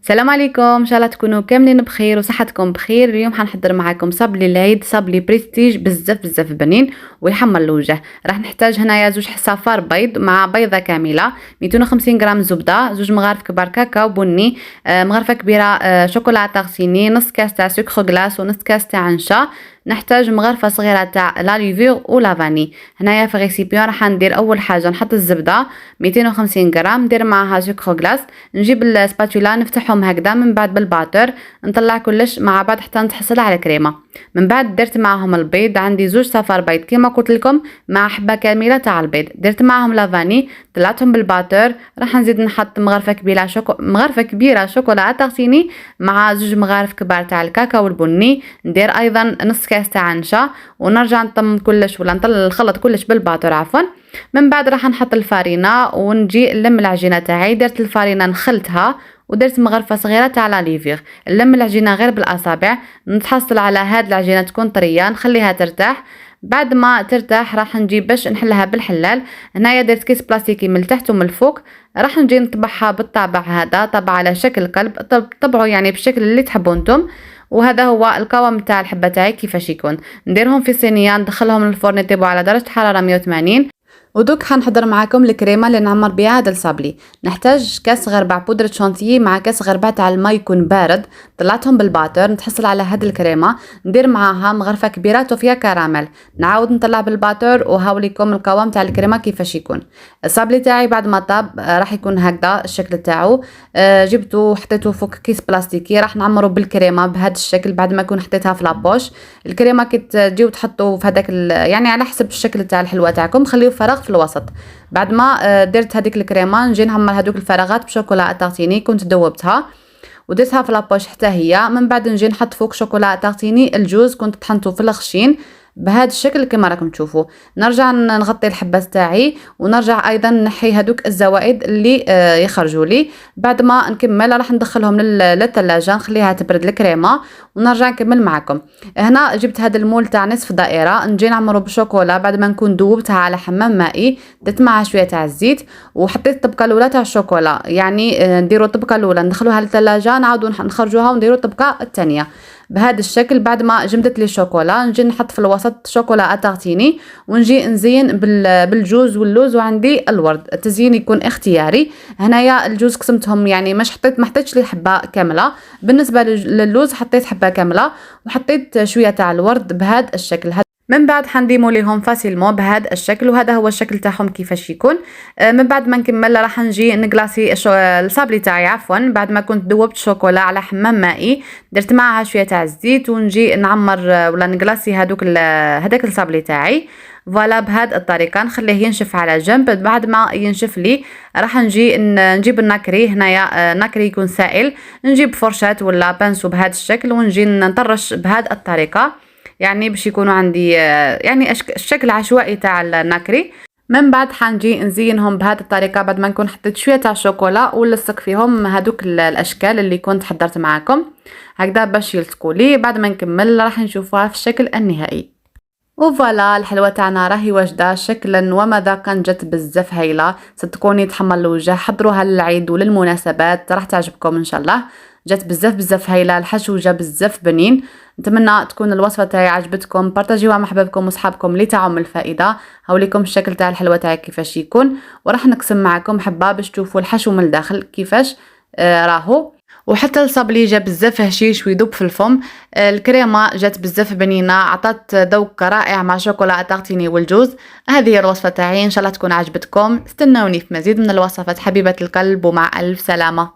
السلام عليكم، ان شاء الله تكونوا كاملين بخير وصحتكم بخير. اليوم حنحضر معاكم صابلي العيد، صابلي بريستيج بزاف بنين ويحمر الوجه. راح نحتاج هنايا زوج حصافار بيض مع بيضه كامله، 250 غرام زبده، زوج مغارف كبار كاكاو بني، مغرفه كبيره شوكولاته غسيني، نص كاس تاع سكر غلاس ونص كاس تاع نشا. نحتاج مغرفه صغيره تاع لا ليفور ولا فاني. هنايا في ريسيبيون راح ندير اول حاجه نحط الزبده 250 غرام، ندير معها سكر غلاس، نجيب السباتولا نفتحهم هكذا، من بعد بالباتر نطلع كلش مع بعض حتى نتحصل على كريمه. من بعد درت معهم البيض، عندي زوج صفار بيض كما قلت لكم مع حبه كامله تاع البيض، درت معهم لافاني طلعتهم بالباتر. راح نزيد نحط مغرفه كبيره شوكولاته غسيني مع زوج مغارف كبار تاع الكاكاو البني، ندير ايضا نص كاس تاع نشا، ونرجع نطم كلش ولا نخلط كلش بالباتر عفوا. من بعد راح نحط الفارينه ونجي نلم العجينه تاعي. درت الفارينه نخلتها ودرت مغرفه صغيره تاع لا ليفيغ، نلم العجينه غير بالاصابع، نتحصل على هاد العجينه تكون طريه، نخليها ترتاح. بعد ما ترتاح راح نجيب باش نحلها بالحلال. هنايا درت كيس بلاستيكي من التحت ومن الفوق، راح نجي نطبعها بالطابع هذا، طبع على شكل قلب، طبعوا يعني بالشكل اللي تحبوا انتم. وهذا هو القوام تاع الحبه تاعي كيفاش يكون. نديرهم في صينيه ندخلهم للفرن يطيبوا على درجه حراره 180. ودوك حنحضر معاكم الكريمه اللي نعمر بها هذا الصابلي. نحتاج كاس غربع بودره شانتيي مع كاس غربع تاع الماء يكون بارد، طلعتهم بالباتر، نتحصل على هذه الكريمه، ندير معاها مغرفه كبيره توفيا كراميل، نعاود نطلع بالباتر وهاوليكم القوام تاع الكريمه كيفاش يكون. الصابلي تاعي بعد ما طاب راح يكون هكذا الشكل تاعو. جبته حطيته فوق كيس بلاستيكي، راح نعمره بالكريمه بهذا الشكل. بعد ما يكون حطيتها في لابوش الكريمه كي تجيو تحطوا في هذاك يعني على حسب الشكل تاع الحلوه تاعكم، خليوه فراغ في الوسط. بعد ما درت هذيك الكريمه نجي نعمر هذوك الفراغات بشوكولا تارتيني كنت دوبتها ودرتها في لابوش حتى هي. من بعد نجي نحط فوق شوكولا تارتيني الجوز كنت طحنته في الخشين بهذا الشكل كما راكم تشوفوا. نرجع نغطي الحبه تاعي ونرجع ايضا نحي هذوك الزوائد اللي يخرجوا لي. بعد ما نكمل راح ندخلهم للثلاجه نخليها تبرد الكريمه ونرجع نكمل معكم. هنا جبت هذا المول تاع نصف دائره، نجي نعمره بالشوكولا بعد ما نكون ذوبتها على حمام مائي، درت معها شويه تاع الزيت وحطيت الطبقه الاولى تاع الشوكولا، يعني نديروا الطبقه الاولى ندخلوها للثلاجه نعاودوا نخرجوها ونديروا الطبقه الثانيه بهذا الشكل. بعد ما جمدت لي الشوكولا نجي نحط في الوسط شوكولا اتارتيني ونجي نزين بالجوز واللوز، وعندي الورد. التزيين يكون اختياري. هنايا الجوز قسمتهم يعني ما حطيتش لي حبه كامله، بالنسبه للوز حطيت حبه كامله وحطيت شويه تاع الورد بهذا الشكل. من بعد حنديمو ليهم فاسيلمون بهذا الشكل، وهذا هو الشكل تاعهم كيفاش يكون. من بعد ما نكمل راح نجي نقلاصي الصابلي تاعي عفوا. بعد ما كنت ذوبت شوكولا على حمام مائي درت معها شويه تاع الزيت ونجي نعمر ولا نقلاصي هذاك الصابلي تاعي فوالا بهذه الطريقه، نخليه ينشف على جنب. بعد ما ينشف لي راح نجي نجيب النكري. هنايا نكري يكون سائل، نجيب فرشات ولا بانسو بهذا الشكل ونجي نطرش بهذه الطريقه، يعني باش يكونوا عندي يعني الشكل عشوائي تاع النكري. من بعد حنجي نزينهم بهذه الطريقه بعد ما نكون حطيت شويه تاع الشوكولا ولصق فيهم هذوك الاشكال اللي كنت حضرت معاكم هكذا باش يلصقوا لي. بعد ما نكمل راح نشوفوها في الشكل النهائي. وفوالا الحلوه تاعنا راهي واجده شكلا ومذاقا، جت بزاف هايله، صدقوني تحمر الوجه. حضروها للعيد وللمناسبات راح تعجبكم ان شاء الله. جات بزاف هايله، الحشو جا بزاف بنين. نتمنى تكون الوصفه تاعي عجبتكم، بارطاجيوها مع احبابكم وصحابكم اللي تعم الفائده. هاوليكم الشكل تاع الحلوه تاعي كيفاش يكون، وراح نقسم معكم حبه باش تشوفوا الحشو من الداخل كيفاش راهو. وحتى الصابلي جا بزاف هشيش ويذوب في الفم. الكريمه جات بزاف بنينه، عطات ذوق رائع مع شوكولا تارتيني والجوز. هذه هي الوصفه تاعي، ان شاء الله تكون عجبتكم. استنوني في مزيد من الوصفات حبيبه القلب، ومع الف سلامه.